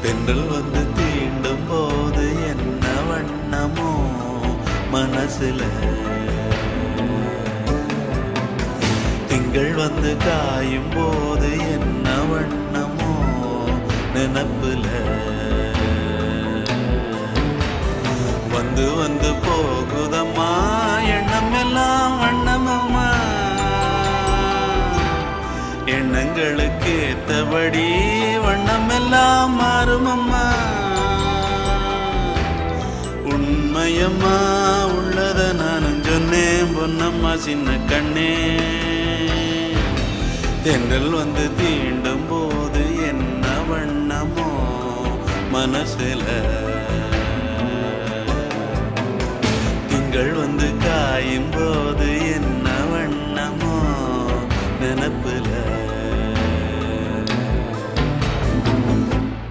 தென்றல் வந்து தீண்டும் போது என்ன வண்ணமோ மனசுல, திங்கள் வந்து காயும் போது என்ன வண்ணமோ நினப்புல, வந்து வந்து போகுதம்மா எண்ணம் எல்லாம் வண்ணமம்மா, எண்ணங்களுக்கு ஏத்தபடி வண்ணம் எல்லாம் மாறுமம்மா. உண்மையம்மா உள்ளத நானும் சொன்னேன் பொன்னம்மா சின்ன கண்ணே, தென்றல் வந்து தீண்டும் போது என்ன வண்ணமோ மனசுல, திங்கள் வந்து காயும் போது என்ன வண்ணமோ நினப்புல.